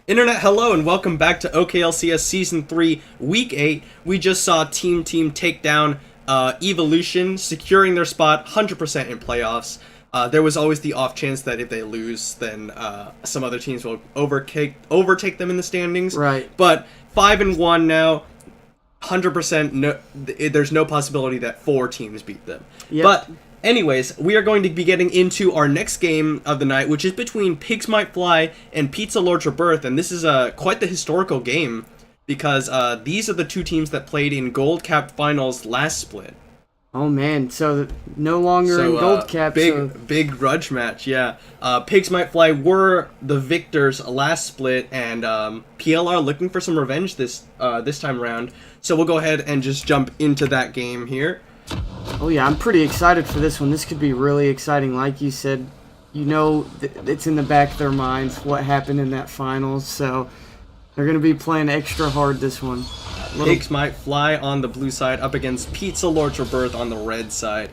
Internet, hello and welcome back to OKLCS Season 3, Week 8. We just saw Team take down Evolution, securing their spot 100% in playoffs. There was always the off chance that if they lose, then some other teams will overtake them in the standings. Right. But 5-1 now, 100%, no, there's no possibility that 4 teams beat them. Yep. But anyways, we are going to be getting into our next game of the night, which is between Pigs Might Fly and Pizza Lord's Rebirth, and this is quite the historical game because these are the two teams that played in Gold Cap Finals last split. Oh man, so no longer in Gold Cap. Big grudge match, yeah. Pigs Might Fly were the victors last split, and PLR looking for some revenge this time around. So we'll go ahead and just jump into that game here. Oh yeah, I'm pretty excited for this one. This could be really exciting. Like you said, you know it's in the back of their minds what happened in that finals, so they're going to be playing extra hard this one. Pigs Might Fly on the blue side up against Pizza Lord's Rebirth on the red side.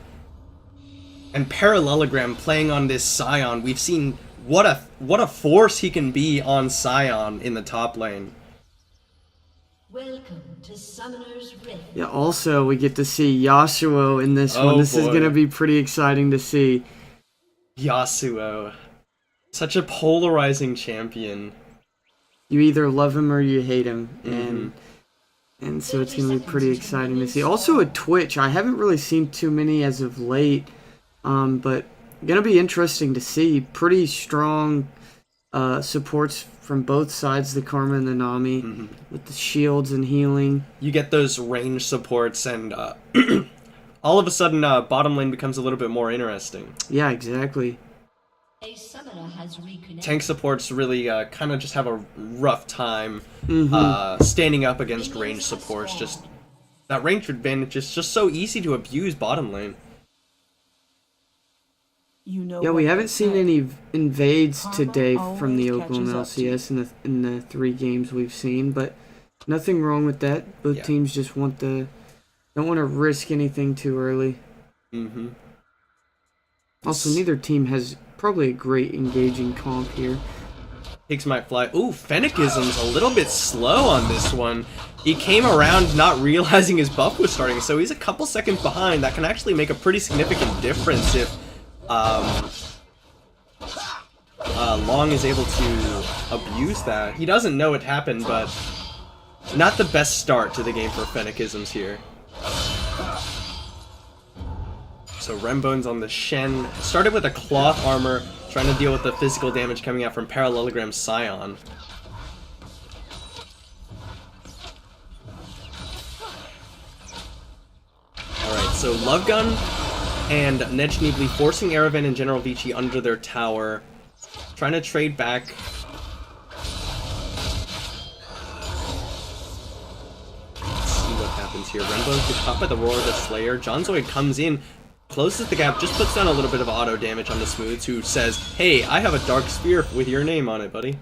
And Parallelogram playing on this Scion. We've seen what a force he can be on Scion in the top lane. Welcome to Summoner's Rift. Yeah, also we get to see Yasuo in this one. This is going to be pretty exciting to see. Yasuo. Such a polarizing champion. You either love him or you hate him, and so it's going to be pretty exciting to see. Also at Twitch, I haven't really seen too many as of late, but going to be interesting to see. Pretty strong supports from both sides, the Karma and the Nami, with the shields and healing. You get those range supports, and all of a sudden, bottom lane becomes a little bit more interesting. Yeah, exactly. A summoner has reconnected. Tank supports really kind of just have a rough time standing up against range supports. Just that range advantage is just so easy to abuse bottom lane. Yeah, we haven't seen any invades today from the OKLCS in the 3 games we've seen, but nothing wrong with that. Both teams just don't want to risk anything too early. Also, neither team has probably a great engaging comp here. Pigs Might Fly. Ooh, Fennecism's a little bit slow on this one. He came around not realizing his buff was starting, so he's a couple seconds behind. That can actually make a pretty significant difference if Long is able to abuse that. He doesn't know it happened, but not the best start to the game for Fennecisms here. So Rembone's on the Shen. Started with a cloth armor, trying to deal with the physical damage coming out from Parallelogram's Scion. Alright, so Love Gun and Nedgeneebly forcing Erevan and General Vici under their tower. Trying to trade back. Let's see what happens here. Rembo gets caught by the Roar of the Slayer. Jonzoid comes in, closes the gap, just puts down a little bit of auto damage on the Smooths, who says, hey, I have a Dark Sphere with your name on it, buddy.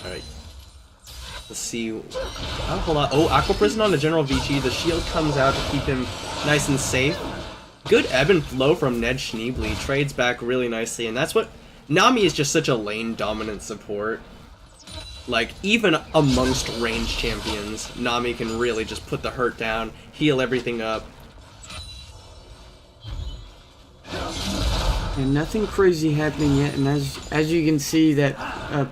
Alright. Let's see. Oh, hold on. Oh, Aqua Prison on the General Vici. The shield comes out to keep him nice and safe. Good ebb and flow from Nedgeneebly. Trades back really nicely, and that's what... Nami is just such a lane-dominant support. Like, even amongst ranged champions, Nami can really just put the hurt down, heal everything up. And nothing crazy happening yet, and as you can see, that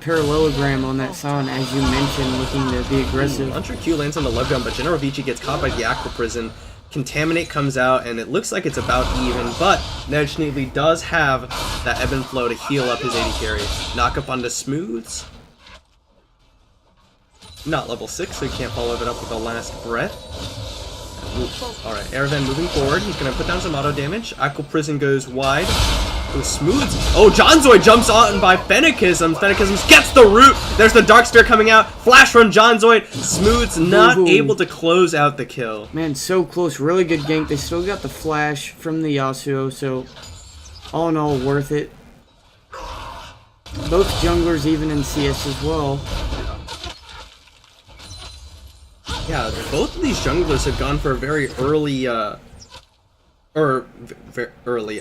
parallelogram on that sound, as you mentioned, looking to be aggressive. Launcher Q lands on the love gun, but General Vici gets caught by the Aqua Prison. Contaminate comes out, and it looks like it's about even, but Nedgeneebly does have that ebb and flow to heal up his AD carry. Knock up onto Smooths. Not level 6, so he can't follow it up with a last breath. Alright, Erevan moving forward. He's going to put down some auto damage. Aqua Prison goes wide. With Smooths. Oh, Jonzoid jumps on by Fennecisms. Fennecisms gets the root. There's the Dark Spear coming out. Flash from Jonzoid. Smooths not able to close out the kill. Man, so close. Really good gank. They still got the flash from the Yasuo, so all in all, worth it. Both junglers even in CS as well. Yeah, both of these junglers have gone for a very early, very early,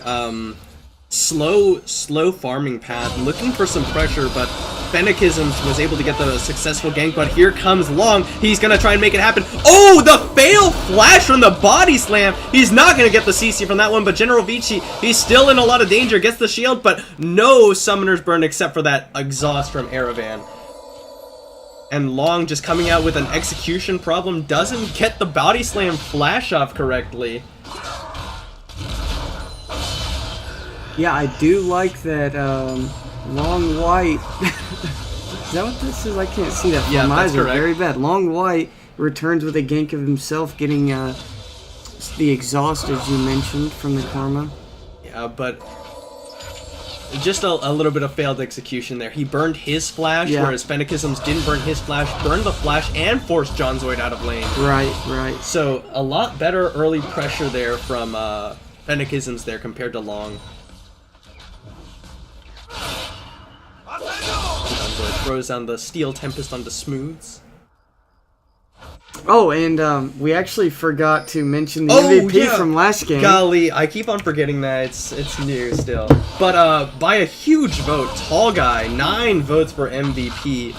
slow farming path, looking for some pressure, but Fennecisms was able to get the successful gank, but here comes Long. He's gonna try and make it happen. Oh, the fail flash from the body slam. He's not gonna get the CC from that one, but General Vici, he's still in a lot of danger, gets the shield, but no Summoner's Burn except for that exhaust from Erevan. And Long just coming out with an execution problem, doesn't get the body slam flash off correctly. Yeah, I do like that Long White. Is that what this is? I can't see that. Yeah, my that's eyes are correct. very bad. Long White returns with a gank of himself, getting the exhaust, as you mentioned, from the Karma. Yeah, but just a little bit of failed execution there. He burned his flash, Yeah. whereas Fennecisms didn't burn his flash, burned the flash, and forced Jonzoid out of lane. Right, right. So, a lot better early pressure there from Fennecisms there compared to Long. Jonzoid throws down the Steel Tempest onto Smooths. Oh, and we actually forgot to mention the Oh, MVP yeah. from last game. Golly, I keep on forgetting that. It's new still. But by a huge vote, Tall Guy, 9 votes for MVP.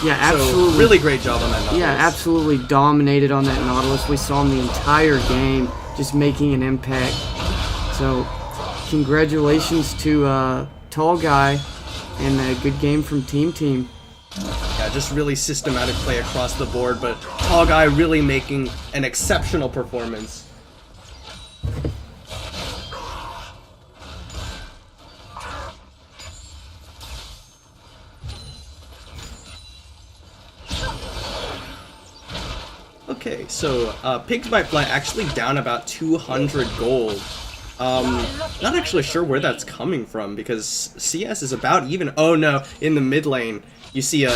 Yeah, absolutely. So, really great job on that Nautilus. Yeah, absolutely dominated on that Nautilus. We saw him the entire game just making an impact. So, congratulations to Tall Guy and a good game from Team. Yeah, just really systematic play across the board, but Tall Guy really making an exceptional performance. Okay, so Pigs Might Fly actually down about 200 gold. Not actually sure where that's coming from because CS is about even. Oh no, in the mid lane, you see a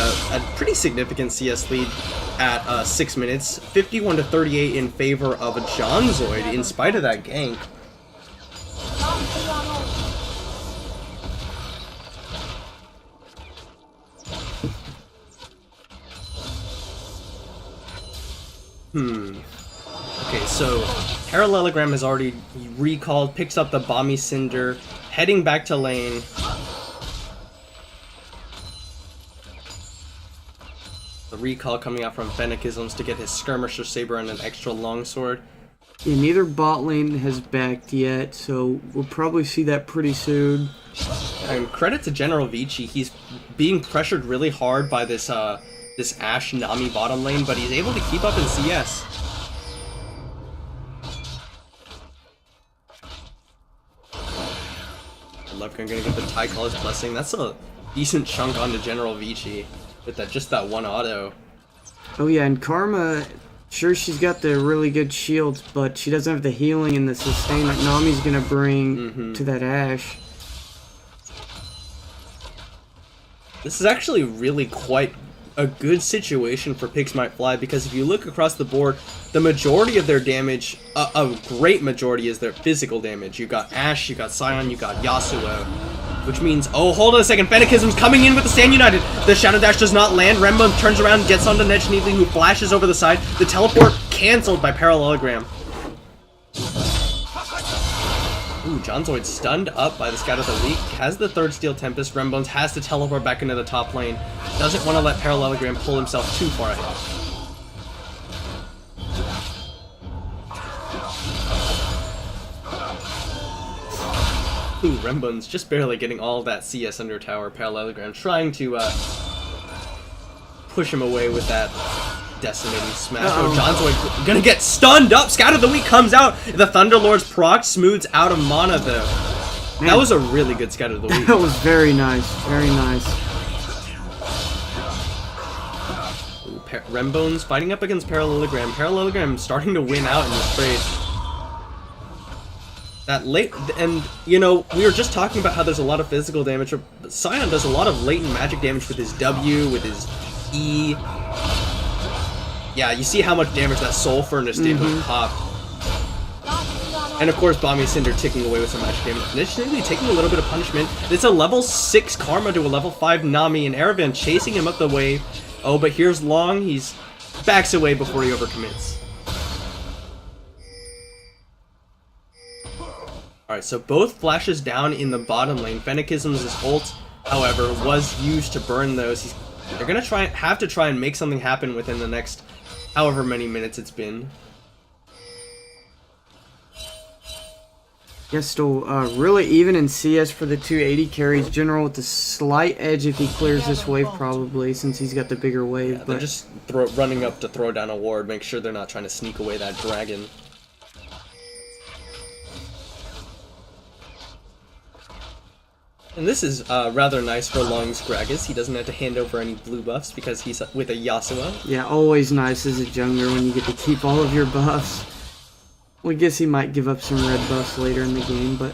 pretty significant CS lead at 6 minutes, 51 to 38 in favor of a Jonzoid in spite of that gank. Okay, so Parallelogram has already recalled, picks up the Bomby Cinder, heading back to lane. The recall coming out from Fennecisms to get his Skirmisher Saber and an extra longsword. Yeah, neither bot lane has backed yet, so we'll probably see that pretty soon. And credit to General Vici, he's being pressured really hard by this this Ashe Nami bottom lane, but he's able to keep up in CS. Levkin gonna get the Tycaller's Blessing. That's a decent chunk onto General Vici with just that one auto. Oh yeah, and Karma, sure she's got the really good shields, but she doesn't have the healing and the sustain that Nami's gonna bring to that Ashe. This is actually really quite a good situation for Pigs Might Fly, because if you look across the board, the majority of their damage, a great majority, is their physical damage. You got Ashe, you got Sion, you got Yasuo, which means, oh, hold on a second, Fennecism's coming in with the Stand United. The Shadow Dash does not land. Rembo turns around, gets onto Nedge Neatly, who flashes over the side. The teleport canceled by Parallelogram. Ooh, Jonzoid stunned up by the Scout of the Week, has the third Steel Tempest. Rembones has to teleport back into the top lane. Doesn't want to let Parallelogram pull himself too far ahead. Ooh, Rembones just barely getting all of that CS under tower. Parallelogram trying to push him away with that decimating smash. Oh, Jonzoid gonna get stunned up. Scout of the Week comes out. The Thunderlord's proc Smooths out of mana though. Man, that was a really good Scout of the Week. That was very nice, very nice. Ooh, Rembones fighting up against Parallelogram. Parallelogram starting to win out in this trade. That late, and you know, we were just talking about how there's a lot of physical damage. But Sion does a lot of latent magic damage with his W, with his E. Yeah, you see how much damage that Soul Furnace did with Pop. And of course, Bomby Cinder ticking away with some magic damage. Initially taking a little bit of punishment. It's a level 6 Karma to a level 5 Nami, and Erevan chasing him up the wave. Oh, but here's Long. He's backs away before he overcommits. Alright, so both flashes down in the bottom lane. Fennecism's ult, however, was used to burn those. They're gonna have to try and make something happen within the next however many minutes it's been. Yes, still really even in CS for the 280 carries. General with a slight edge if he clears this wave probably, since he's got the bigger wave. Yeah, but they're just running up to throw down a ward, make sure they're not trying to sneak away that dragon. And this is rather nice for Long's Gragas. He doesn't have to hand over any blue buffs because he's with a Yasuo. Yeah, always nice as a jungler when you get to keep all of your buffs. Well, I guess he might give up some red buffs later in the game, but...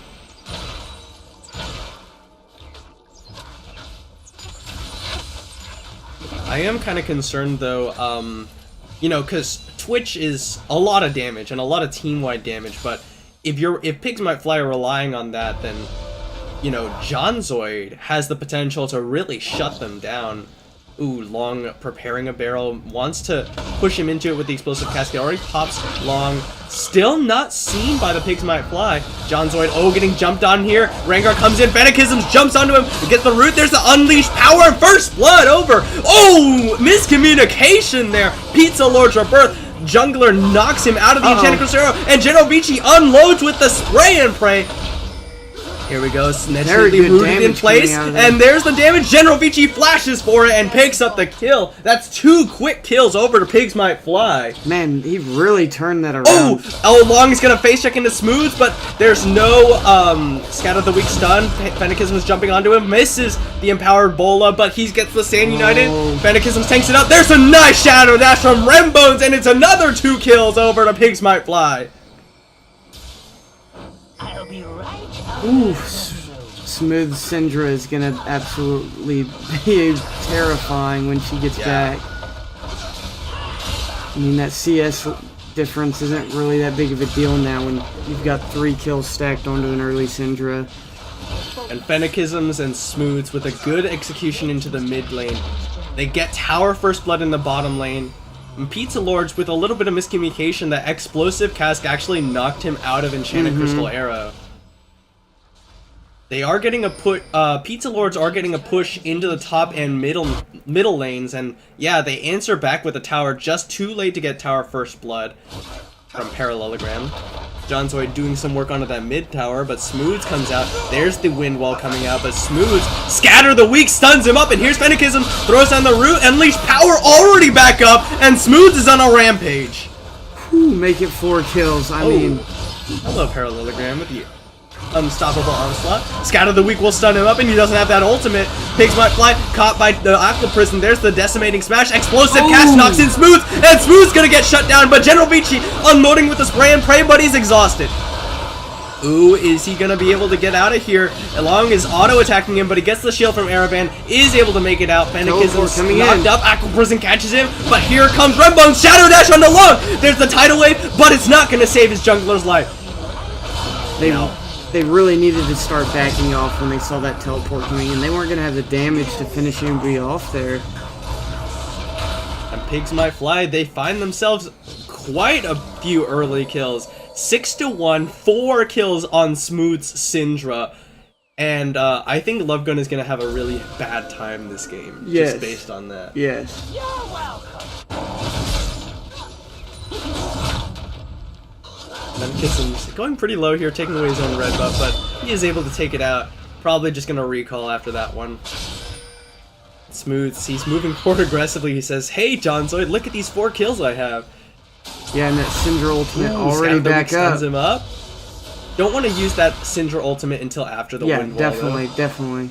I am kind of concerned though, you know, because Twitch is a lot of damage and a lot of team-wide damage, but if Pigs Might Fly are relying on that, then, you know, Jonzoid has the potential to really shut them down. Ooh, Long preparing a barrel, wants to push him into it with the explosive cascade. Already pops Long, still not seen by the Pigs Might Fly. Jonzoid, oh, getting jumped on here. Rengar comes in, Fennecism jumps onto him, gets the root. There's the unleashed power, first blood over. Oh, miscommunication there. Pizza Lord's Rebirth. Jungler knocks him out of the Enchanted Crucero, and Genovici unloads with the spray and pray. Here we go, snatchily rooted in place, and there's the damage. Genovici flashes for it and picks up the kill. That's 2 quick kills over to Pigs Might Fly. Man, he really turned that around. Oh, Long is gonna face check into Smooth, but there's no Scatter the Weak stun. Fennecism is jumping onto him, misses the Empowered Bola, but he gets the Sand United. Fennecism tanks it up. There's a nice Shadow Dash from Rembones, and it's another 2 kills over to Pigs Might Fly. I'll be right. Ooh, Smooth Syndra is gonna absolutely be terrifying when she gets back. I mean, that CS difference isn't really that big of a deal now when you've got 3 kills stacked onto an early Syndra. And Fennecisms and Smooths with a good execution into the mid lane. They get tower first blood in the bottom lane. And Pizza Lords with a little bit of miscommunication, that explosive cask actually knocked him out of Enchanted Crystal Arrow. They are getting a Pizza Lords are getting a push into the top and middle lanes, and yeah, they answer back with a tower just too late to get tower first blood from Parallelogram. Jonzoid doing some work onto that mid tower, but Smooths comes out. There's the wind wall coming out, but Smooths Scatter the Weak stuns him up, and here's Fennecism, throws down the root, Unleash Power already back up, and Smooths is on a rampage. Whew, make it 4 kills. I mean, hello Parallelogram with you. Unstoppable Onslaught. Scatter the Weak will stun him up, and he doesn't have that ultimate. Pigs Might Fly, caught by the Aqua Prison. There's the Decimating Smash. Explosive cast knocks in Smooth, and Smooth's gonna get shut down, but Genovici unloading with the spray and pray, but he's exhausted. Ooh, is he gonna be able to get out of here? Long is auto-attacking him, but he gets the shield from Aravan, is able to make it out. Fennecism's knocked up, Aqua Prison catches him, but here comes Rembones, Shadow Dash onto Long! There's the Tidal Wave, but it's not gonna save his jungler's life. They really needed to start backing off when they saw that teleport coming in. They weren't going to have the damage to finish anybody off there. And Pigs Might Fly, they find themselves quite a few early kills. 6-1, 4 kills on Smooth's Syndra. And I think Lovegun is going to have a really bad time this game, just based on that. Yes. You're welcome. Fennecism's going pretty low here, taking away his own red buff, but he is able to take it out. Probably just going to recall after that one. Smooths, he's moving forward aggressively. He says, hey, Jonzoid, look at these 4 kills I have. Yeah, and that Syndra ultimate already back up. Stuns him up. Don't want to use that Syndra ultimate until after the wind wall. Yeah, definitely.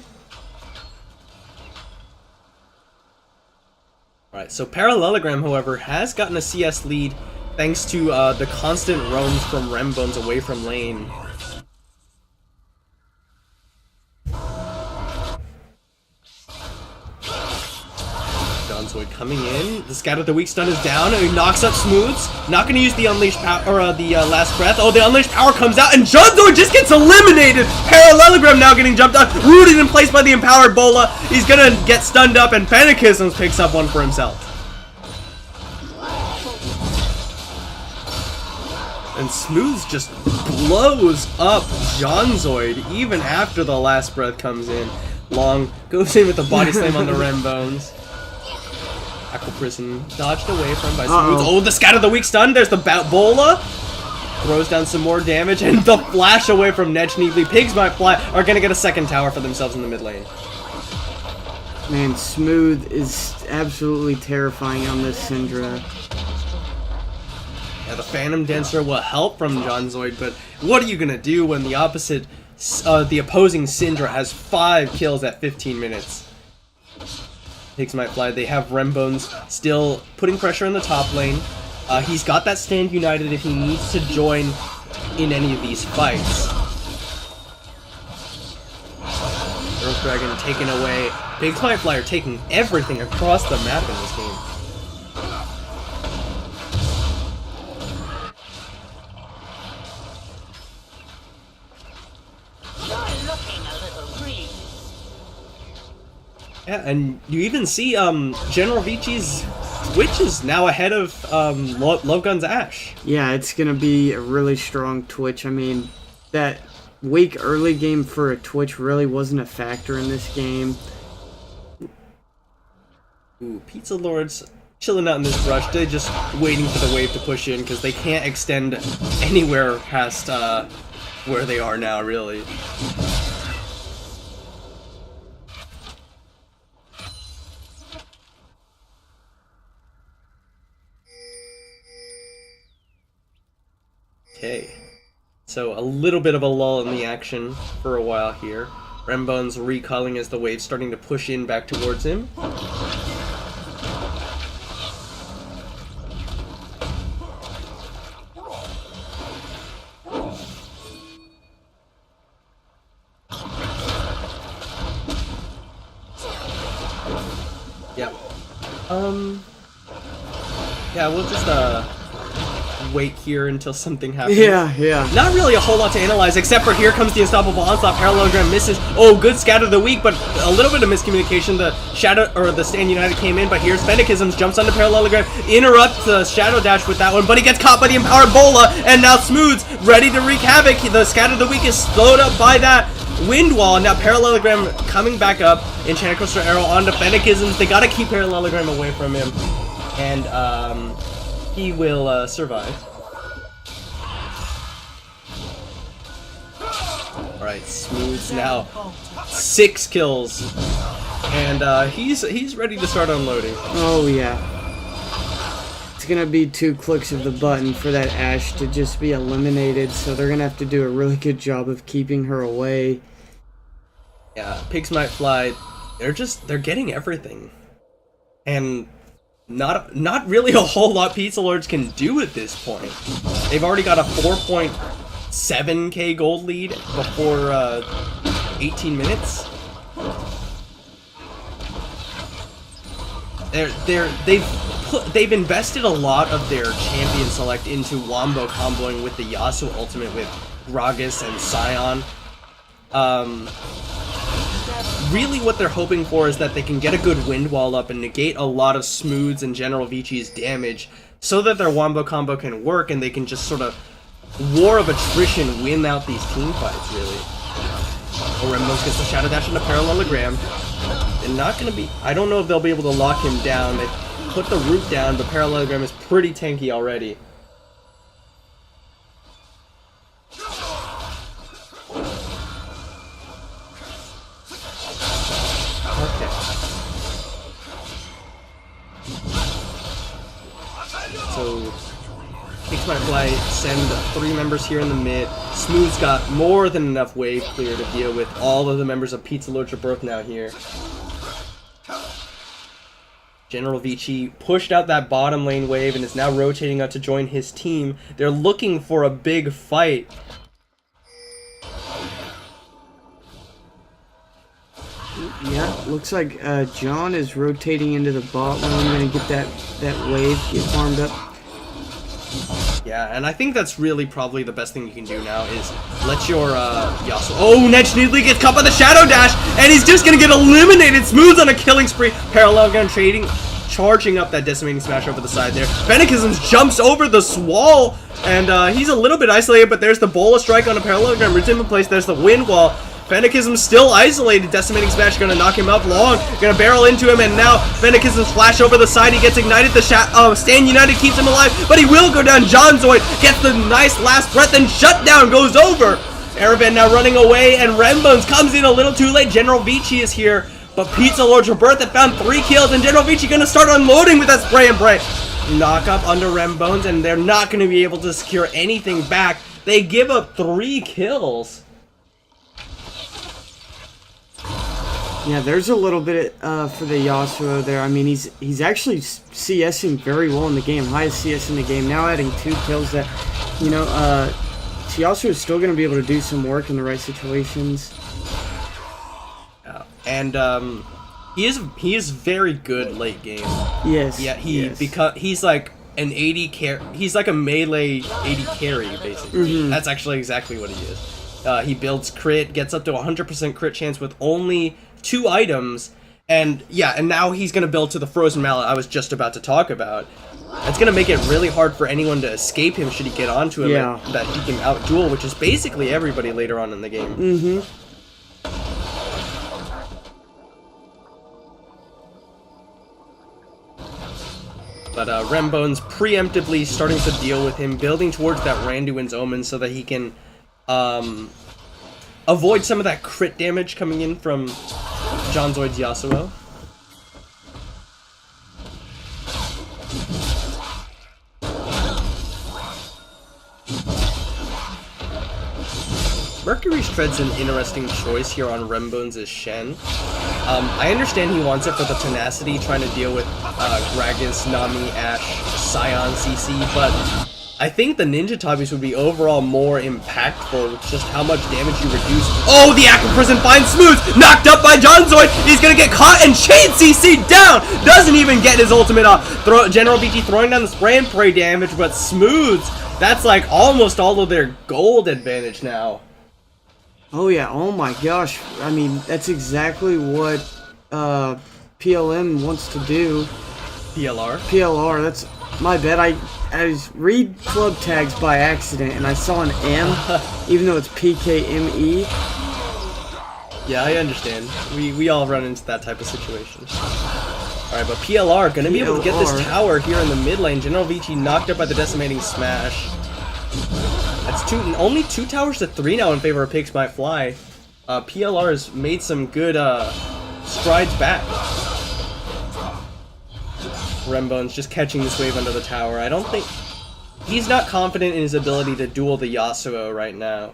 Alright, so Parallelogram, however, has gotten a CS lead thanks to the constant roams from Rembones away from lane. Jonzoid coming in. The Scatter the Weak stun is down, and he knocks up Smooths. Not going to use the Unleashed Power, or the Last Breath. Oh, the Unleashed Power comes out, and Jonzoid just gets eliminated! Parallelogram now getting jumped on, rooted in place by the Empowered Bola. He's going to get stunned up, and Fennecism picks up one for himself. And Smooth just blows up Jonzoid even after the last breath comes in. Long goes in with the body slam on the Rem Bones. Aqua Prison dodged away from by Smooth. Oh, the Scat of the Weak stun. There's the Bola. Throws down some more damage, and the flash away from Nedge Needly. Pigs Might Fly are going to get a second tower for themselves in the mid lane. Man, Smooth is absolutely terrifying on this Syndra. Yeah, the Phantom Dancer will help from Jonzoid, but what are you going to do when the opposite, the opposing Syndra has 5 kills at 15 minutes? Pigs Might Fly. They have Rembones still putting pressure in the top lane. He's got that stand united if he needs to join in any of these fights. Earth Dragon taken away. Pigs Might Fly are taking everything across the map in this game. Yeah, and you even see General Vici's Twitch is now ahead of Lovegun's Ashe. Yeah, it's going to be a really strong Twitch. I mean, that weak early game for a Twitch really wasn't a factor in this game. Ooh, Pizza Lords chilling out in this brush. They're just waiting for the wave to push in because they can't extend anywhere past where they are now, really. Okay, so a little bit of a lull in the action for a while here. Rembone's recalling as the wave's starting to push in back towards him. Yep. Yeah, we'll just wait here until something happens. Yeah. Not really a whole lot to analyze, except for here comes the Unstoppable Onslaught. Parallelogram misses. Oh, good Scatter of the Weak, but a little bit of miscommunication. The Shadow, or the Stand United came in, but here's Fennecisms, jumps onto Parallelogram, interrupts the Shadow Dash with that one, but he gets caught by the Empowered Bola, and now Smooth's ready to wreak havoc. The Scatter of the Weak is slowed up by that Wind Wall, and now Parallelogram coming back up. Enchanted Crystal Arrow onto Fennecisms. They gotta keep Parallelogram away from him, and he will survive. Alright, Smooth's now 6 kills. And he's ready to start unloading. Oh yeah. It's gonna be 2 clicks of the button for that Ashe to just be eliminated, so they're gonna have to do a really good job of keeping her away. Yeah, Pigs Might Fly, they're getting everything. And not really a whole lot Pizza Lords can do at this point. They've already got a 4.7k gold lead before 18 minutes. They've invested a lot of their champion select into wombo comboing with the Yasuo ultimate with Gragas and Scion. Really what they're hoping for is that they can get a good wind wall up and negate a lot of Smooth's and General Vici's damage so that their wombo combo can work and they can just sort of war of attrition win out these team fights, really. Orembos gets the Shadow Dash into Parallelogram. And not going to be... I don't know if they'll be able to lock him down. They put the root down, but Parallelogram is pretty tanky already. Okay. So, Pigs Might Fly send 3 members here in the mid. Smooth's got more than enough wave clear to deal with all of the members of Pizza Lords of Birth now here. General Vici pushed out that bottom lane wave and is now rotating out to join his team. They're looking for a big fight. Yeah, looks like John is rotating into the bot lane. Gonna get that wave get farmed up. Yeah, and I think that's really probably the best thing you can do now is let your Yasuo... Oh, Nedge Needly gets caught by the Shadow Dash, and he's just gonna get eliminated. Smooth on a killing spree. Parallelogram charging up that Decimating Smash over the side there. Fennecisms jumps over the wall, and he's a little bit isolated, but there's the Bola Strike on a parallelogram. Roots him in place. There's the Wind Wall. Fennecism still isolated. Decimating Smash gonna knock him up long. Gonna barrel into him, and now Fennecism's flash over the side. He gets ignited. The Stand United keeps him alive, but he will go down. Jonzoid gets the nice last breath, and Shutdown goes over. Aravan now running away, and Rembones comes in a little too late. General Vici is here, but Pizza Lord Roberta found 3 kills, and General Vici gonna start unloading with that spray and pray. Knock up under Rembones, and they're not gonna be able to secure anything back. They give up 3 kills. Yeah, there's a little bit for the Yasuo there. I mean, he's actually CSing very well in the game, highest CS in the game. Now adding 2 kills that, you know, Yasuo is still going to be able to do some work in the right situations. And he is very good late game. Yes. Yeah, he's like an 80 he's like a melee 80 carry basically. That's actually exactly what he is. He builds crit, gets up to 100% crit chance with only 2 items, and yeah, and now he's gonna build to the Frozen Mallet I was just about to talk about. It's gonna make it really hard for anyone to escape him should he get onto him. Yeah. That he can out-duel, which is basically everybody later on in the game. But Rembones preemptively starting to deal with him, building towards that Randuin's Omen so that he can avoid some of that crit damage coming in from Jonzoid's Yasuo. Mercury's Tread's an interesting choice here on Rembones' Shen. I understand he wants it for the tenacity, trying to deal with Gragas, Nami, Ashe, Scion, CC, but I think the Ninja Tabis would be overall more impactful with just how much damage you reduce. Oh, the Aqua Prison finds Smooth! Knocked up by Jonzoid! He's gonna get caught and chain CC down! Doesn't even get his ultimate off. General BT throwing down the spray and pray damage, but Smooths, that's like almost all of their gold advantage now. Oh yeah, oh my gosh. I mean, that's exactly what PLM wants to do. PLR? PLR, that's my bad. I read club tags by accident and I saw an M, even though it's PKME. Yeah, I understand. We all run into that type of situation. Alright, but PLR gonna be able to get this tower here in the mid lane. General Vici knocked up by the Decimating Smash. That's only 2 towers to 3 now in favor of Pigs Might Fly. PLR has made some good strides back. Rembones just catching this wave under the tower. I don't think... He's not confident in his ability to duel the Yasuo right now.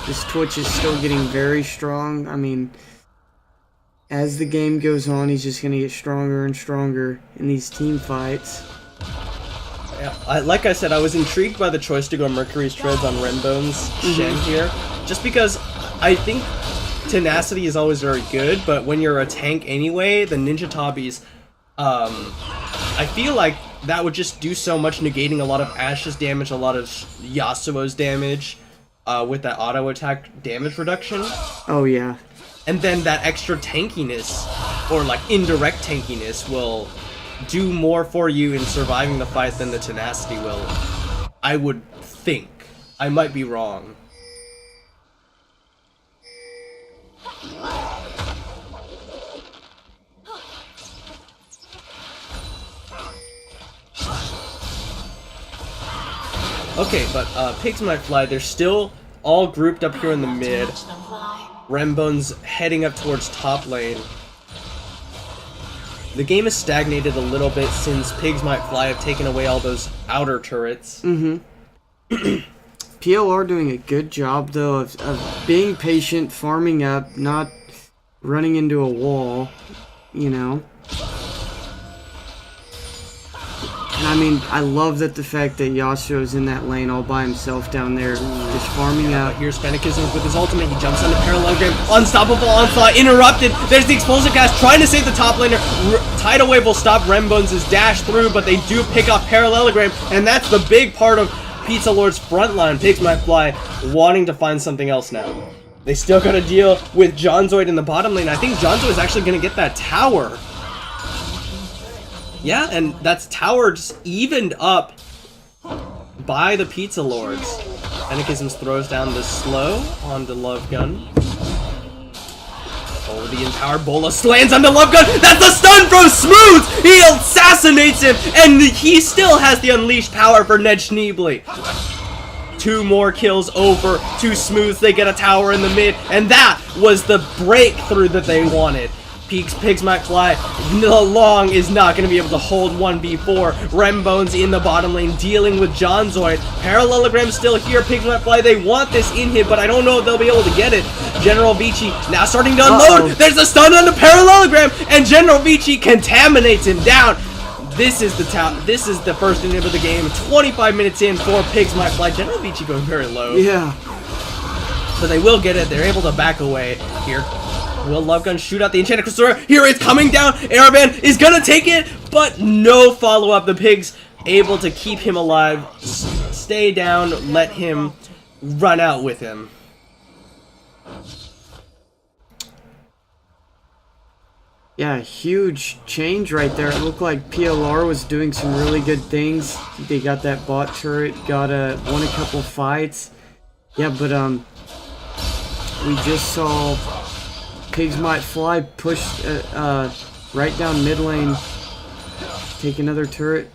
This Twitch is still getting very strong. I mean, as the game goes on, he's just going to get stronger and stronger in these team fights. Yeah, like I said, I was intrigued by the choice to go Mercury's Treads on Rembones' Shen here. Just because I think tenacity is always very good, but when you're a tank anyway, the Ninja Tabis, I feel like that would just do so much, negating a lot of Ashe's damage, a lot of Yasuo's damage, with that auto attack damage reduction. Oh yeah. And then that extra tankiness, or like indirect tankiness, will do more for you in surviving the fight than the tenacity will. I would think. I might be wrong. Okay, but Pigs Might Fly, they're still all grouped up here in the mid. Rembones heading up towards top lane. The game has stagnated a little bit since Pigs Might Fly have taken away all those outer turrets. PLR doing a good job, though, of being patient, farming up, not running into a wall, you know. And I mean, I love that the fact that Yasuo's in that lane all by himself down there, just farming up. Here's Fennecism with his ultimate. He jumps on the parallelogram. Unstoppable onslaught, interrupted. There's the explosive cast, trying to save the top laner. Tidal Wave will stop Rembones' dash through, but they do pick off parallelogram, and that's the big part of Pizza Lord's front line. Pigs might fly, wanting to find something else now. They still got to deal with Jonzoid in the bottom lane. I think Jonzoid is actually going to get that tower. Yeah, and that's tower just evened up by the Pizza Lords. Anarchisms throws down the slow onto Love Gun. Oh, the empowered Bola lands onto Love Gun. That's the stun from Smooth! He assassinates him, and he still has the unleashed power for Ned Schneebly. 2 more kills over to Smooth. They get a tower in the mid, and that was the breakthrough that they wanted. Pigs might fly. Long is not going to be able to hold 1v4. Rembone's in the bottom lane dealing with Jonzoid. Parallelogram still here. Pigs might fly. They want this in hit, but I don't know if they'll be able to get it. General Vici now starting to unload. There's a stun on the Parallelogram, and General Vici contaminates him down. This is the first inning of the game. 25 minutes in for Pigs might fly. General Vici going very low. Yeah. But they will get it. They're able to back away here. Will Love Gun shoot out the Enchanted Crystal? Here it's coming down. Aravan is gonna take it, but no follow-up. The Pigs able to keep him alive. Stay down. Let him run out with him. Yeah, huge change right there. It looked like PLR was doing some really good things. They got that bot turret, won a couple fights. Yeah, but we just saw Pigs Might Fly push right down mid lane, take another turret,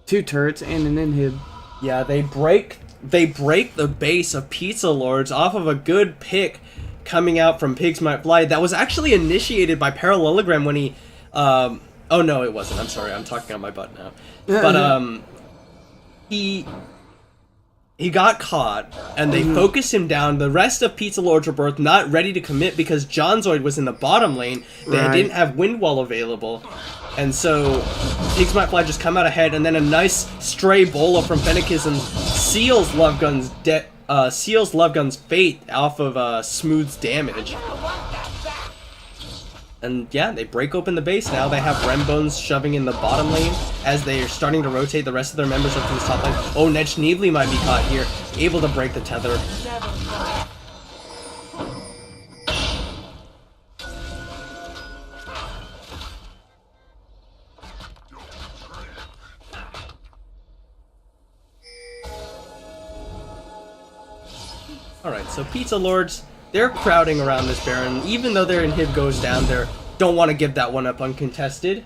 2 turrets, and an inhib. Yeah, they break the base of Pizza Lords off of a good pick coming out from Pigs Might Fly. That was actually initiated by Parallelogram when he oh no, it wasn't. I'm sorry, I'm talking on my butt now. But he got caught, and they focused him down. The rest of Pizza Lords were both not ready to commit because Jonzoid was in the bottom lane. They didn't have Wind Wall available. And so Pigs Might Fly just come out ahead, and then a nice stray bola from Fennecism seals Love Gun's fate off of Smooth's damage. And yeah, they break open the base now. They have Rembones shoving in the bottom lane as they are starting to rotate the rest of their members up to the top lane. Oh, Ned Schneebly might be caught here, able to break the tether. Alright, so Pizza Lords, they're crowding around this Baron. Even though their inhib goes down, they don't want to give that one up uncontested.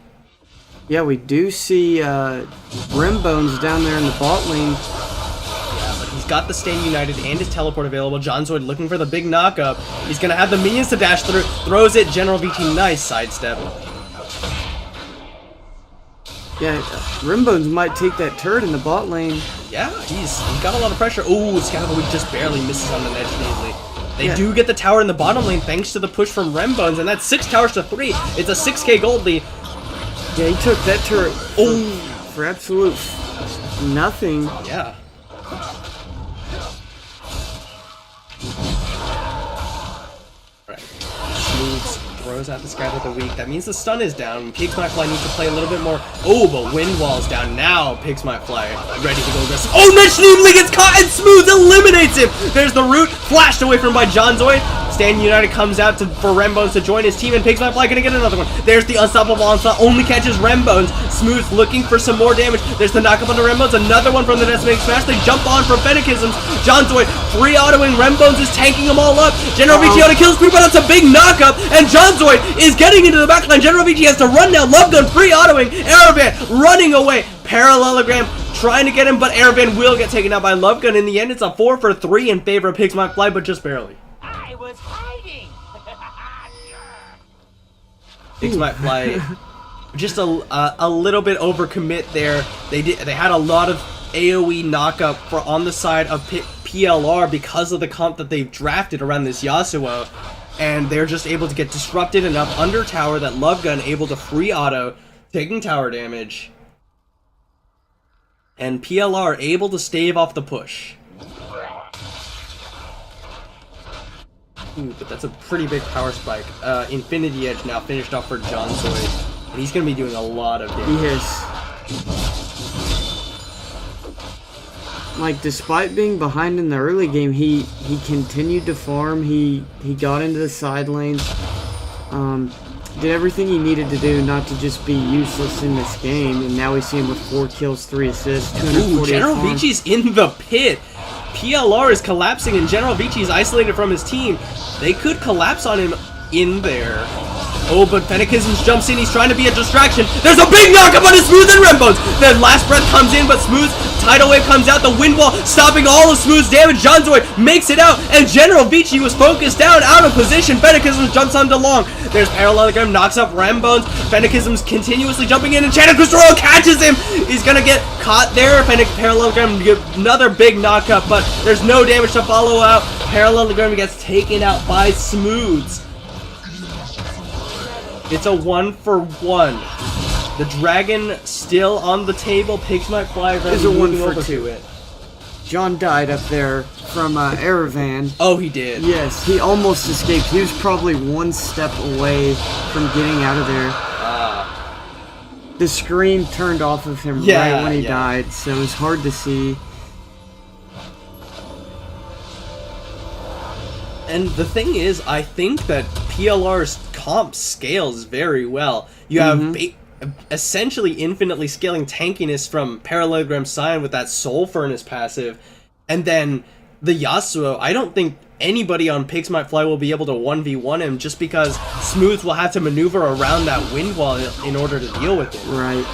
Yeah, we do see Rimbones down there in the bot lane. Yeah, but he's got the Stand United and his teleport available. Jonzoid looking for the big knockup. He's going to have the minions to dash through. Throws it. General VT, nice sidestep. Yeah, Rimbones might take that turret in the bot lane. Yeah, he's got a lot of pressure. Ooh, Scavawig just barely misses on the Ned Schneebly. They do get the tower in the bottom lane thanks to the push from Rembones, and that's 6 towers to 3. It's a 6k gold lead. Yeah, he took that turret for absolute nothing. Yeah. Right. Smooths throws out the Scout of the Week. That means the stun is down. Pigs Might Fly needs to play a little bit more. Oh, but Wind Wall's down. Now Pigs Might Fly ready to go aggressive. Oh, Ned Schneebly gets caught and Smooth eliminates him. There's the root flashed away from by Jonzoid. Stand United comes out for Rembones to join his team, and Pigs Might Fly gonna get another one. There's the unstoppable onslaught, only catches Rembones. Smooth looking for some more damage. There's the knockup on the Rembones, another one from the Decimating Smash. They jump on from Fennecisms. Jonzoid free autoing Rembones is tanking them all up. General VT on a kill spree, but that's a big knockup, and Jonzoid is getting into the backline. General VT has to run now. Love Gun free autoing. Aravan running away. Parallelogram trying to get him, but Aravan will get taken out by Love Gun. In the end, it's a 4 for 3 in favor of Pigs Might Fly, but just barely. I was hiding. Pigs Might Fly just a little bit overcommit there. They had a lot of AoE knockup on the side of PLR because of the comp that they've drafted around this Yasuo, and they're just able to get disrupted enough under tower that Love Gun able to free auto, taking tower damage, and PLR able to stave off the push. Ooh, but that's a pretty big power spike. Infinity Edge now finished off for Jonzoid, and he's going to be doing a lot of damage. He is. like, despite being behind in the early game, he continued to farm. He got into the side lanes. Did everything he needed to do not to just be useless in this game, and now we see him with 4 kills, 3 assists, 248 Ooh, General farm. Vici's in the pit. PLR is collapsing, and General Vici is isolated from his team. They could collapse on him in there. Oh, but Fennecisms jumps in. He's trying to be a distraction. There's a big knockup on his Smooth and Rembones. The last breath comes in, but Smooth's tidal wave comes out. The wind wall stopping all of Smooth's damage. Jonzoid makes it out, and General Vici was focused down, out of position. Fennecisms jumps onto Long. There's Parallelogram, knocks up Rembones. Fennecisms continuously jumping in, and Chanted Crystal catches him. He's gonna get caught there. Parallelogram get another big knockup, but there's no damage to follow out. Parallelogram gets taken out by Smooths. It's a 1-for-1. The dragon still on the table. Pigs might fly. It's a 1-for-2. John died up there from Erevan. Oh, he did. Yes, he almost escaped. He was probably 1 step away from getting out of there. The screen turned off of him right when he died, so it was hard to see. And the thing is, I think that PLR's comp scales very well. You have essentially infinitely scaling tankiness from Parallelogram Scion with that Soul Furnace passive, and then the Yasuo. I don't think anybody on Pigs Might Fly will be able to 1v1 him, just because Smooth will have to maneuver around that wind wall in order to deal with it. Right.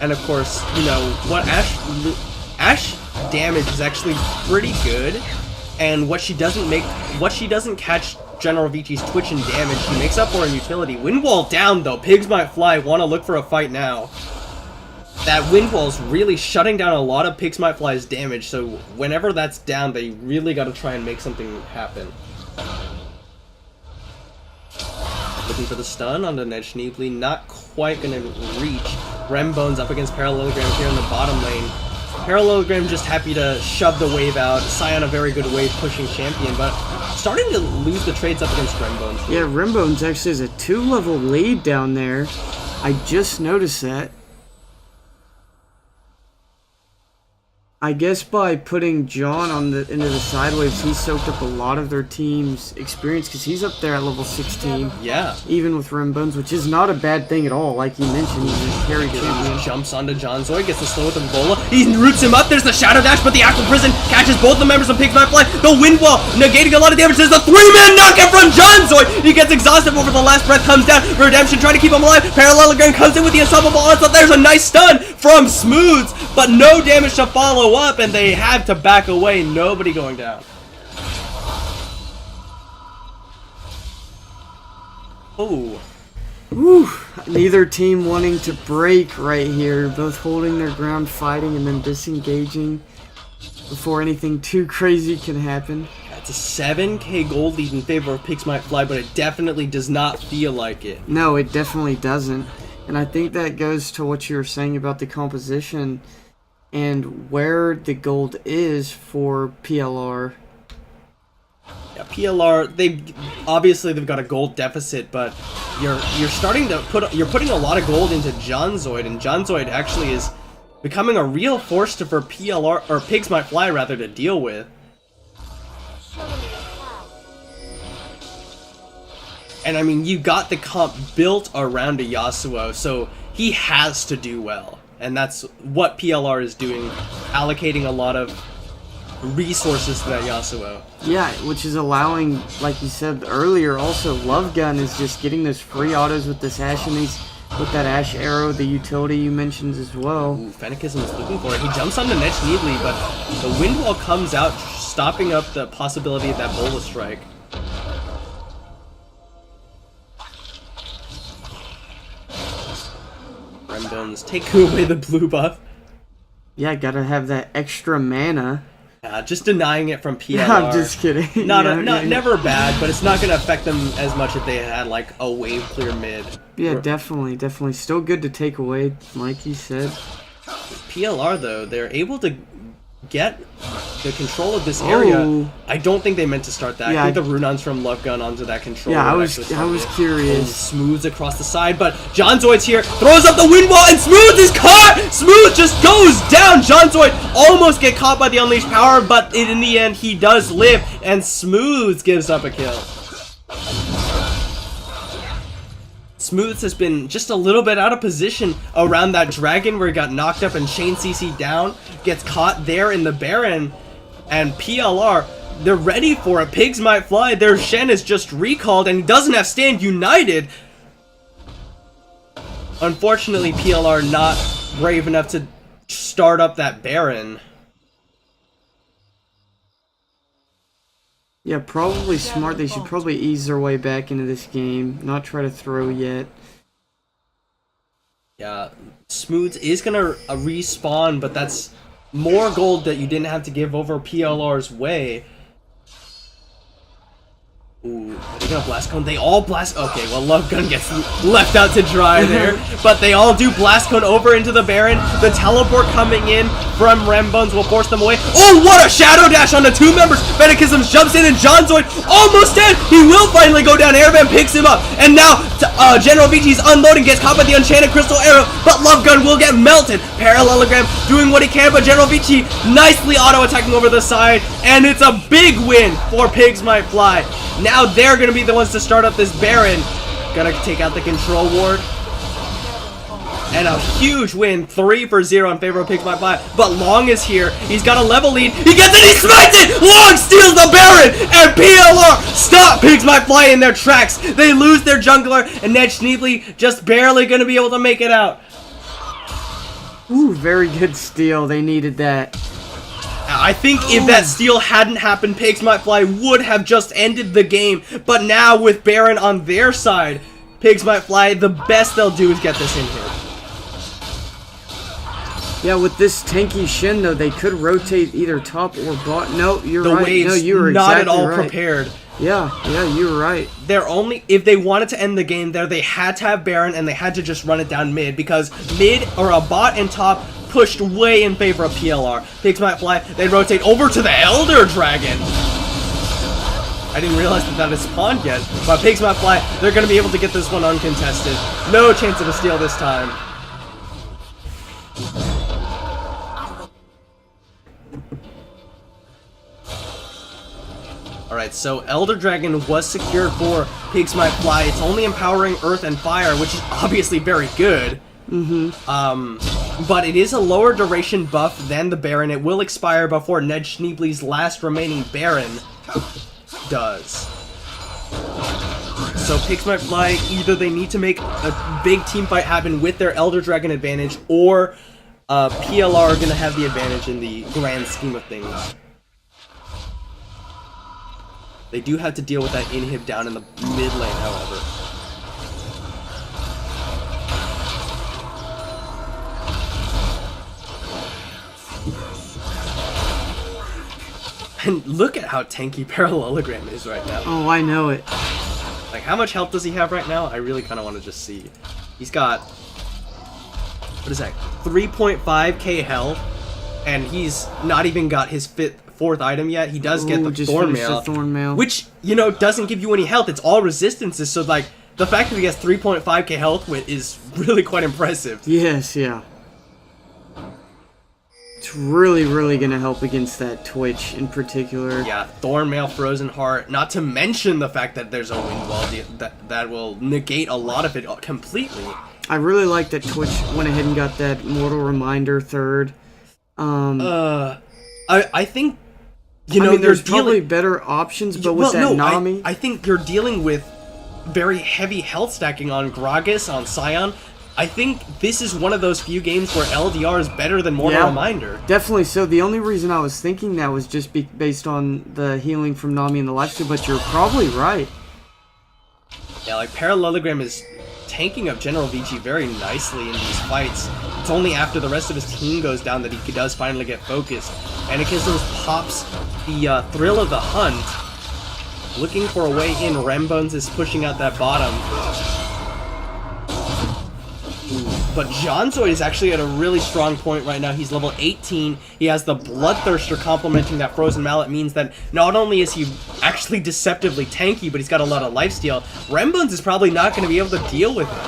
And of course, you know, what Ashe damage is actually pretty good, and what she doesn't catch General Vici's twitch and damage, she makes up for in utility. Wind wall down though. Pigs Might Fly want to look for a fight now. That wind wall's really shutting down a lot of Pigs Might Fly's damage, so whenever that's down, they really got to try and make something happen. Looking for the stun on the Ned Schneebly, not quite gonna reach. Rembones up against Parallelogram here in the bottom lane. Parallelogram just happy to shove the wave out. Scion a very good wave pushing champion, but starting to lose the trades up against Rembones. Yeah, Rembones actually has a 2-level lead down there. I just noticed that. I guess by putting John into the side waves, he soaked up a lot of their team's experience, because he's up there at level 16. Yeah. Even with Rembones, which is not a bad thing at all. Like you mentioned, he's a carry champion. Jumps onto Jonzoid, gets the slow with the Ebola. He roots him up. There's the Shadow Dash, but the Aqua Prison catches both the members of Pigs Might Fly. The Wind Wall negating a lot of damage. There's the 3-man knockout from Jonzoid. He gets exhausted over the last breath, comes down. Redemption trying to keep him alive. Parallelogram comes in with the unstoppable onslaught. There's a nice stun from Smooths, but no damage to follow up, and they have to back away. Nobody going down. Oh. Whew. Neither team wanting to break right here. Both holding their ground, fighting, and then disengaging before anything too crazy can happen. It's a 7k gold lead in favor of Pigs Might Fly, but it definitely does not feel like it. No, it definitely doesn't. And I think that goes to what you were saying about the composition and where the gold is for PLR. Yeah, PLR, they've got a gold deficit, but you're starting to putting a lot of gold into Jonzoid, and Jonzoid actually is becoming a real force for PLR, or Pigs Might Fly rather, to deal with. And I mean, you got the comp built around a Yasuo, so he has to do well. And that's what PLR is doing, allocating a lot of resources to that Yasuo. Yeah, which is allowing, like you said earlier, also Love Gun is just getting those free autos with this Ashe, and with that Ashe arrow, the utility you mentioned as well. Ooh, Fennecism is looking for it. He jumps onto Ned Schneebly, but the wind wall comes out, stopping up the possibility of that Bola strike. Rembones take away the blue buff. Yeah, gotta have that extra mana. Just denying it from PLR. I'm just kidding. Never bad, but it's not going to affect them as much if they had like a wave clear mid. Yeah, definitely. Still good to take away, like you said. PLR though, they're able to get the control of this area. Oh. I don't think they meant to start that. Yeah, I think the Runons from Love Gun onto that control. Yeah, I would was actually start it. curious. Smooths across the side, but John Zoid's here, throws up the wind wall, and Smooth is caught! Smooth just goes down! John Zoid almost get caught by the Unleashed Power, but in the end, he does live, and Smooth gives up a kill. Smooths has been just a little bit out of position around that dragon where he got knocked up and chain CC down, gets caught there in the Baron, and PLR, they're ready for it. Pigs might fly. Their Shen is just recalled and he doesn't have Stand United. Unfortunately, PLR not brave enough to start up that Baron. Yeah, probably smart. They should probably ease their way back into this game. Not try to throw yet. Yeah, Smooths is gonna respawn, but that's more gold that you didn't have to give over PLR's way. Ooh, are they gonna blast cone? They all blast. Okay, well, Love Gun gets left out to dry there, but they all do blast cone over into the Baron. The teleport coming in from Rembones will force them away. Oh, what a shadow dash on the two members! Fennecisms jumps in and John Zoid almost dead. He will finally go down. Airvan picks him up, and now General VT's unloading, gets caught by the Enchanted Crystal Arrow, but Love Gun will get melted. Parallelogram doing what he can, but General VT nicely auto attacking over the side, and it's a big win for Pigs Might Fly. Now they're going to be the ones to start up this Baron. Gonna take out the control ward. And a huge win, 3-0 in favor of Pigs Might Fly. But Long is here. He's got a level lead. He gets it. He smites it. Long steals the Baron. And PLR stop Pigs Might Fly in their tracks. They lose their jungler. And Ned Schneebly just barely going to be able to make it out. Ooh, very good steal. They needed that. I think if that steal hadn't happened, Pigs Might Fly would have just ended the game. But now with Baron on their side, Pigs Might Fly, the best they'll do is get this in here. Yeah, with this tanky Shen, though, they could rotate either top or bot. No, you're The right. wave's No, you were not exactly at all right. prepared. Yeah, you were right. They're only, if they wanted to end the game there, they had to have Baron and they had to just run it down mid, because mid or a bot and top pushed way in favor of PLR. Pigs Might Fly, they rotate over to the Elder Dragon. I didn't realize that had spawned yet, but Pigs Might Fly, they're going to be able to get this one uncontested. No chance of a steal this time. Alright, so Elder Dragon was secured for Pigs Might Fly. It's only empowering Earth and Fire, which is obviously very good. But it is a lower duration buff than the Baron. It will expire before Ned Schneebly's last remaining Baron does. So Pigs Might Fly, either they need to make a big team fight happen with their Elder Dragon advantage, or PLR are going to have the advantage in the grand scheme of things. They do have to deal with that inhib down in the mid lane, however. And look at how tanky Parallelogram is right now. Oh, I know it. Like, how much health does he have right now? I really kind of want to just see. He's got, what is that, 3.5k health, and he's not even got his fourth item yet. He does get the Thorn Mail, which, you know, doesn't give you any health. It's all resistances, so, like, the fact that he gets 3.5k health with is really quite impressive. Yes, yeah. It's really, really going to help against that Twitch in particular. Yeah, Thorn Mail, Frozen Heart, not to mention the fact that there's a wind wall that will negate a lot of it completely. I really like that Twitch went ahead and got that Mortal Reminder third. I think, you know, I mean, there's probably better options, but with that Nami... I think you're dealing with very heavy health stacking on Gragas, on Scion. I think this is one of those few games where LDR is better than Mortal Reminder. Definitely so. The only reason I was thinking that was just based on the healing from Nami in the lifesteal, but you're probably right. Yeah, like, Parallelogram is tanking up General VG very nicely in these fights. It's only after the rest of his team goes down that he does finally get focused. And Anikisos pops the Thrill of the Hunt. Looking for a way in. Rembones is pushing out that bottom. Ooh. But Jonzoid is actually at a really strong point right now. He's level 18. He has the Bloodthirster complementing that Frozen Mallet, means that not only is he actually deceptively tanky, but he's got a lot of lifesteal. Rembones is probably not going to be able to deal with him.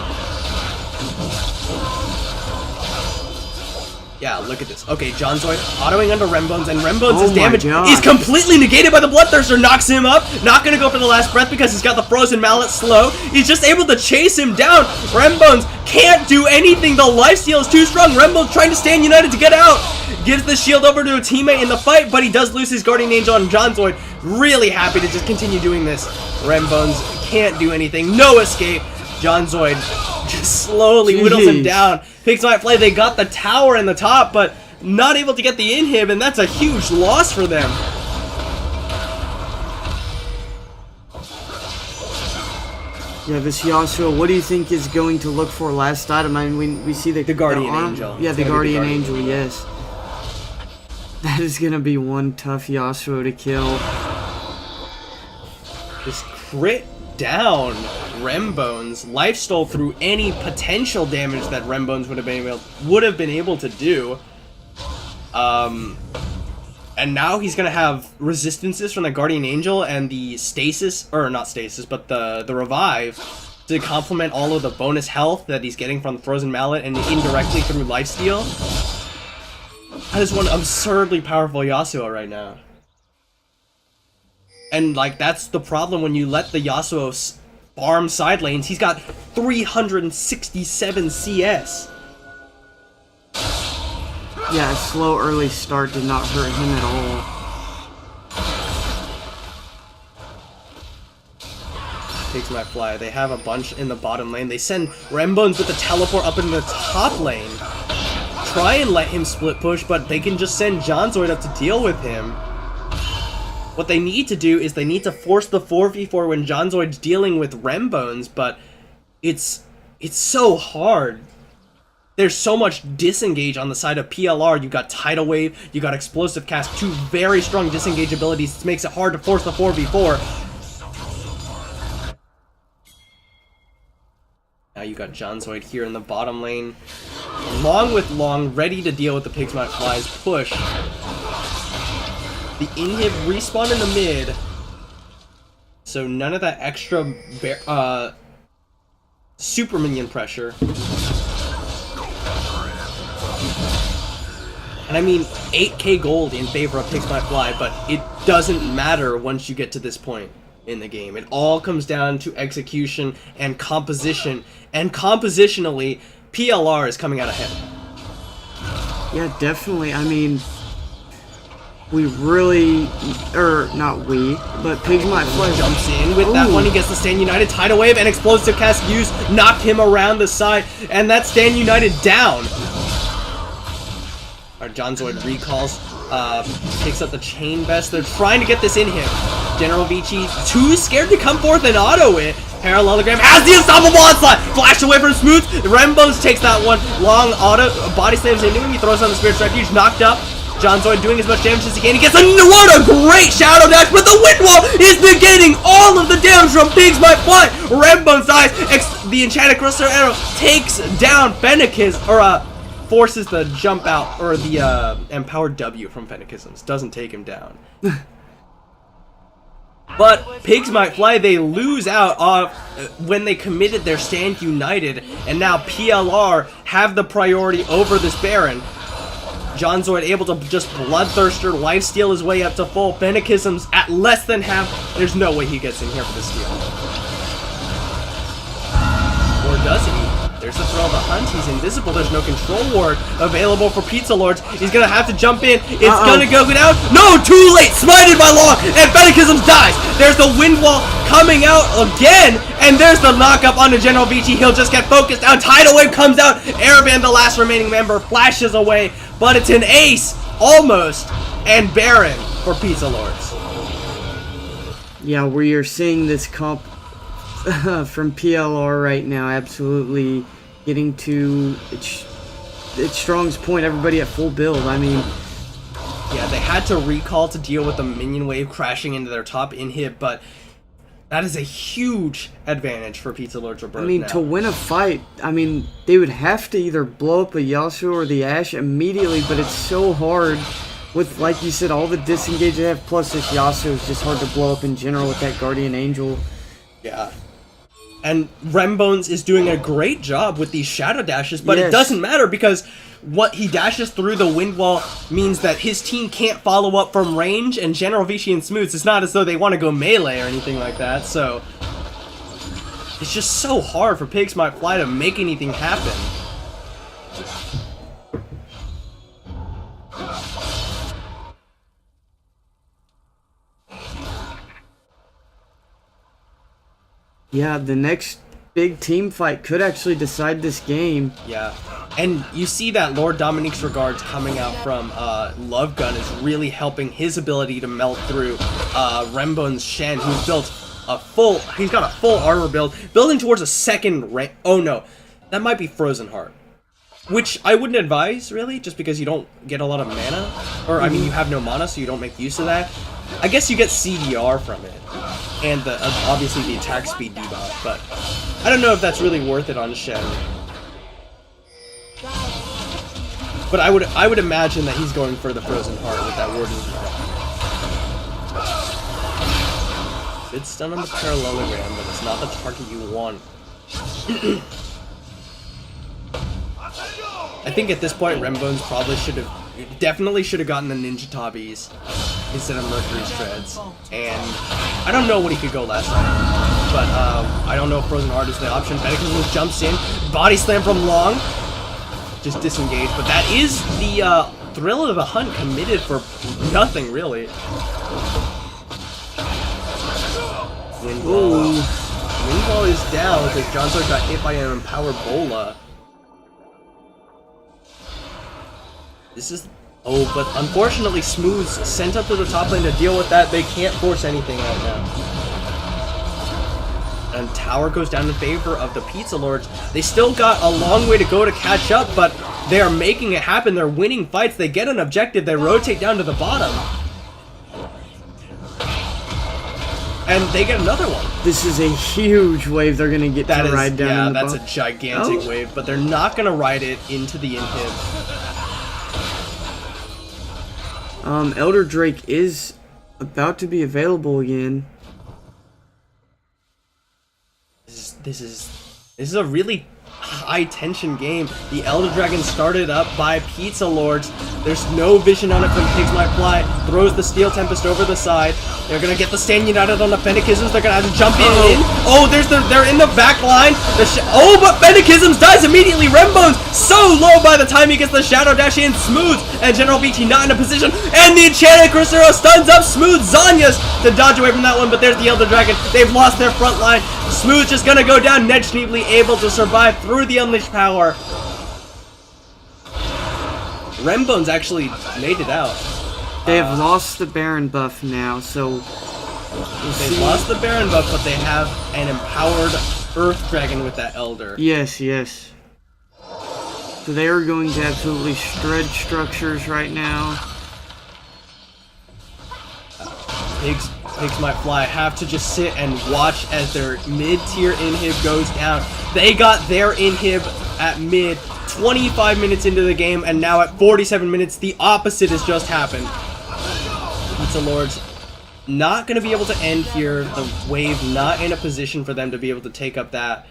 Yeah, look at this. Okay, Jonzoid autoing onto Rembones, and Rembones' damage is completely negated by the Bloodthirster. Knocks him up. Not gonna go for the last breath because he's got the Frozen Mallet slow. He's just able to chase him down. Rembones can't do anything. The lifesteal is too strong. Rembones trying to stand united to get out. Gives the shield over to a teammate in the fight, but he does lose his Guardian Angel on Jonzoid. Really happy to just continue doing this. Rembones can't do anything. No escape. Jonzoid just slowly whittles him down. Pigs might play. They got the tower in the top, but not able to get the inhib, and that's a huge loss for them. Yeah, this Yasuo, what do you think is going to look for last item? I mean, we see the Guardian Angel. Yeah, the Guardian Angel, yes. That is going to be one tough Yasuo to kill. Just crit down Rembones. Life stole through any potential damage that Rembones would have been able to do. And now he's gonna have resistances from the Guardian Angel and the stasis, or not stasis, but the revive to complement all of the bonus health that he's getting from the Frozen Mallet and indirectly through lifesteal. That is one absurdly powerful Yasuo right now. And, like, that's the problem when you let the Yasuo farm side lanes. He's got 367 CS. Yeah, a slow early start did not hurt him at all. Pigs might fly. They have a bunch in the bottom lane. They send Rembones with the teleport up in the top lane. Try and let him split push, but they can just send Jonzoid up to deal with him. What they need to do is they need to force the 4v4 when Jonzoid's dealing with Rembones, but it's so hard. There's so much disengage on the side of PLR. You got Tidal Wave, you got Explosive Cast, two very strong disengage abilities. It makes it hard to force the 4v4. Now you got Jonzoid here in the bottom lane. Long with Long, ready to deal with the Pigs Might Fly's push. The inhib respawn in the mid, so none of that extra super minion pressure. And I mean, 8k gold in favor of Pigs Might Fly, but it doesn't matter once you get to this point in the game. It all comes down to execution and composition, and compositionally, PLR is coming out ahead. Yeah, definitely. I mean, we really, not we, but Pigs Might Fly jumps in with that one. He gets the Stand United Tidal Wave, and Explosive Cast use knocked him around the side, and that Stand United down. Our Jonzoid recalls, picks up the Chain Vest. They're trying to get this in him. General Vici, too scared to come forth and auto it. Parallelogram has the unstoppable onslaught. Flash away from Smooth. Rembones takes that one. Long auto body slams into him. He throws on the Spirit's Refuge, knocked up. Jonzoid doing as much damage as he can. He gets what a great Shadow Dash, but the Wind Wall is negating all of the damage from Pigs Might Fly. Rembones dies. The Enchanted Crystal Arrow takes down Fennecis, or forces the jump out, or the empowered W from Fennecisms. Doesn't take him down. But Pigs Might Fly, they lose out when they committed their Stand United, and now PLR have the priority over this Baron. Jonzoid able to just Bloodthirster, lifesteal his way up to full. Fennecisms at less than half. There's no way he gets in here for the steal. Or does he? There's the Thrill of the Hunt. He's invisible. There's no control ward available for Pizza Lords. He's going to have to jump in. It's going to go down. No, too late. Smited by Long. And Fennecisms dies. There's the Wind Wall coming out again. And there's the knockup onto General Vici. He'll just get focused down. Tidal Wave comes out. Airband, the last remaining member, flashes away. But it's an ace, almost, and Baron for Pizza Lords. Yeah, we are seeing this comp from PLR right now, absolutely getting to its strongest point, everybody at full build. I mean, yeah, they had to recall to deal with the minion wave crashing into their top inhib, but That is a huge advantage for Pizza Lords Rebirth. I mean, now. to win a fight, I mean, they would have to either blow up a Yasuo or the Ashe immediately, but it's so hard with, like you said, all the disengage they have, plus this Yasuo is just hard to blow up in general with that Guardian Angel. Yeah. And Rembones is doing a great job with these shadow dashes, but Yes. it doesn't matter because what he dashes through the wind wall means that his team can't follow up from range, and General Vici and Smooths, it's not as though they want to go melee or anything like that, so it's just so hard for Pigs Might Fly to make anything happen. Yeah, the next big team fight could actually decide this game. Yeah, and you see that Lord Dominique's Regards coming out from Love Gun is really helping his ability to melt through Rembone's Shen, who's built he's got a full armor build, building towards a second rank. Oh no, that might be Frozen Heart. Which I wouldn't advise, really, just because you don't get a lot of mana. Or, I mean, you have no mana, so you don't make use of that. I guess you get CDR from it. And obviously the attack speed debuff, but I don't know if that's really worth it on Shen. But I would imagine that he's going for the Frozen Heart with that Warden. Good stun on the parallelogram, but it's not the target you want. I think at this point, Rembones probably definitely should have gotten the Ninja Tabis instead of Mercury's Treads. And I don't know what he could go last time, but I don't know if Frozen Heart is the option. Benekism jumps in, body slam from Long, just disengage. But that is the thrill of the hunt committed for nothing, really. Windwall. Windwall is down because Johnson got hit by an empowered Bola. This is... Oh, but unfortunately Smooth's sent up to the top lane to deal with that. They can't force anything right now. And tower goes down in favor of the Pizza Lords. They still got a long way to go to catch up, but they are making it happen. They're winning fights. They get an objective. They rotate down to the bottom. And they get another one. This is a huge wave they're going to get to ride down. Yeah, in the that's a gigantic wave, but they're not going to ride it into the inhib. Elder Drake is about to be available again. This is a really high tension game. The Elder Dragon started up by Pizza Lords. There's no vision on it from Pigs Might Fly. Throws the Steel Tempest over the side. They're gonna get the Stand United on the Fennecisms. They're gonna have to jump in. Oh, they're in the back line. Oh, but Fennecisms dies immediately. Rembone's so low by the time he gets the Shadow Dash in. Smooth and General BT not in a position. And the Enchanted Crusader stuns up Smooth. Zanyas to dodge away from that one, but there's the Elder Dragon. They've lost their front line. Smooth just gonna go down. Ned Schneebly able to survive through the Unleashed Power. Rembones actually made it out. They have lost the Baron buff now, so... They lost the Baron buff, but they have an empowered Earth Dragon with that Elder. Yes, yes. So they are going to absolutely shred structures right now. Pigs Might Fly have to just sit and watch as their mid-tier inhib goes down. They got their inhib at mid 25 minutes into the game, and now at 47 minutes, the opposite has just happened. Pizza Lords not going to be able to end here. The wave not in a position for them to be able to take up that.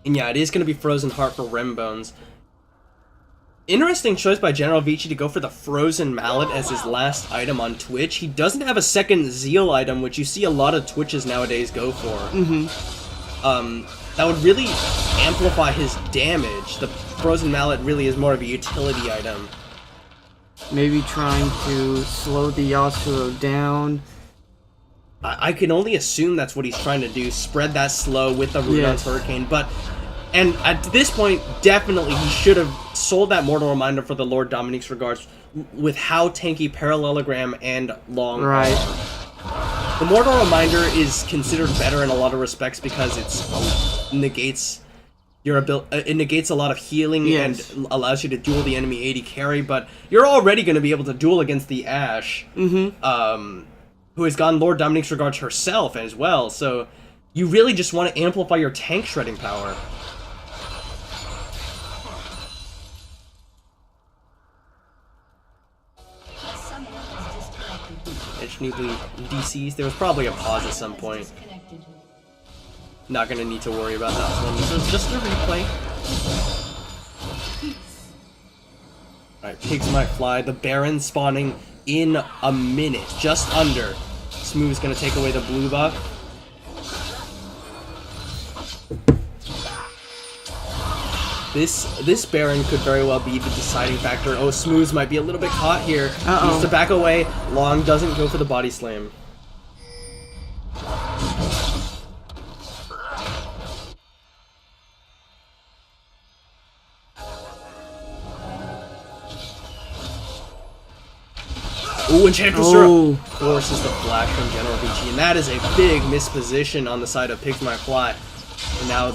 And yeah, it is going to be Frozen Heart for Rembones. Interesting choice by General Vici to go for the Frozen Mallet as his last item on Twitch. He doesn't have a second Zeal item, which you see a lot of Twitches nowadays go for. That would really amplify his damage. The Frozen Mallet really is more of a utility item. Maybe trying to slow the Yasuo down. I can only assume that's what he's trying to do, spread that slow with the Rudon's Hurricane, and at this point, definitely he should have sold that Mortal Reminder for the Lord Dominique's Regards with how tanky Parallelogram and Long are. The Mortal Reminder is considered better in a lot of respects because it negates it negates a lot of healing Yes. and allows you to duel the enemy AD carry, but you're already going to be able to duel against the Ashe, who has gotten Lord Dominique's regards herself as well, so you really just want to amplify your tank shredding power. A summoner has disconnected. Edge Neebly DCs. There was probably a pause at some point. Disconnected. Not going to need to worry about that one. This is just a replay. Alright, pigs might fly. The Baron spawning in a minute, just under. Smooth's gonna take away the blue buff. This Baron could very well be the deciding factor. Oh, Smooth might be a little bit caught here. Needs to back away. Long doesn't go for the body slam. Ooh, Enchantress forces the flash from General Vici, and that is a big misposition on the side of Pigs Might Fly. And now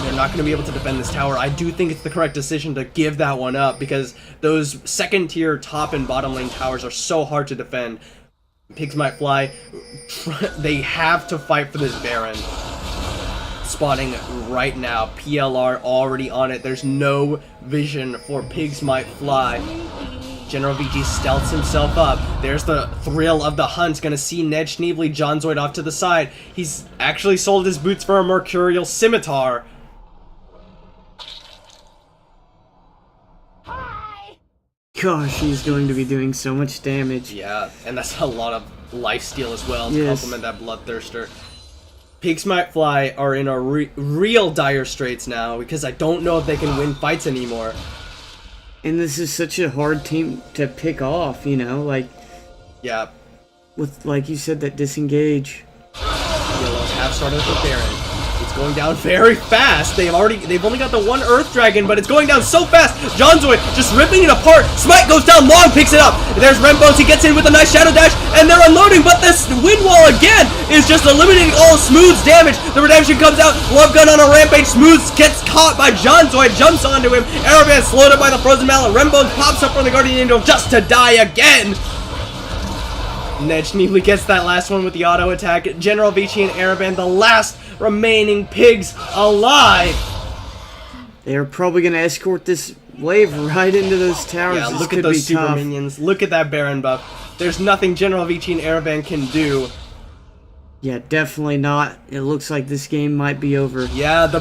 they're not going to be able to defend this tower. I do think it's the correct decision to give that one up, because those second tier top and bottom lane towers are so hard to defend. Pigs Might Fly, they have to fight for this Baron. Spawning right now, PLR already on it. There's no vision for Pigs Might Fly. General VG stealths himself up. There's the thrill of the hunt. Gonna see Ned Schneebly John Zoid off to the side. He's actually sold his boots for a Mercurial Scimitar. Gosh, he's going to be doing so much damage. Yeah, and that's a lot of lifesteal as well to Yes. complement that Bloodthirster. Pigs Might Fly are in a real dire straits now, because I don't know if they can win fights anymore. And this is such a hard team to pick off, you know, like, Yeah, with, like you said, that disengage. Yellows have started with Baron. It's going down very fast. They've only got the one Earth Dragon, but it's going down so fast. John Zoid just ripping it apart. Smite goes down, Long picks it up. There's Rembones, he gets in with a nice Shadow Dash, and they're unloading, but this Wind Wall again is just eliminating all Smooth's damage. The Redemption comes out, Love Gun on a rampage. Smooth gets caught by John Zoid, jumps onto him. Aravan slowed up by the Frozen Mallet. Rembones pops up from the Guardian Angel just to die again. Ned Schneebly gets that last one with the auto attack. General Vici and Aravan, the last remaining pigs alive. They're probably going to escort this wave right into those towers. Yeah, This look could at those be super tough. minions. Look at that Baron buff. There's nothing General Vici and Aravan can do. Yeah, definitely not. It looks like this game might be over. Yeah, the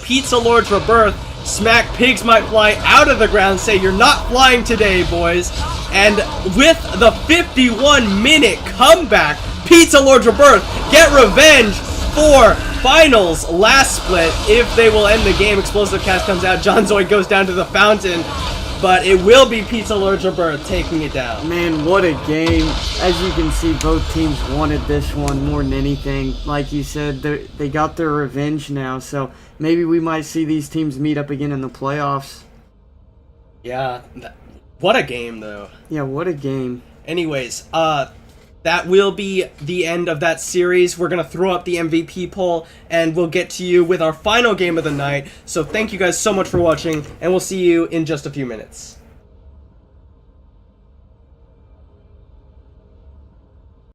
Pizza Lord's Rebirth smack Pigs Might Fly out of the ground, say you're not flying today, boys. And with the 51-minute comeback, Pizza Lord's Rebirth get revenge for finals last split. If they will end the game, Explosive Cast comes out, John Zoid goes down to the fountain, but it will be Pizza Lord's Rebirth taking it down. Man, what a game. As you can see, both teams wanted this one more than anything. Like you said, they got their revenge now, so maybe we might see these teams meet up again in the playoffs. Yeah, what a game, though. Yeah, what a game. Anyways, that will be the end of that series. We're going to throw up the MVP poll, and we'll get to you with our final game of the night. So thank you guys so much for watching, and we'll see you in just a few minutes.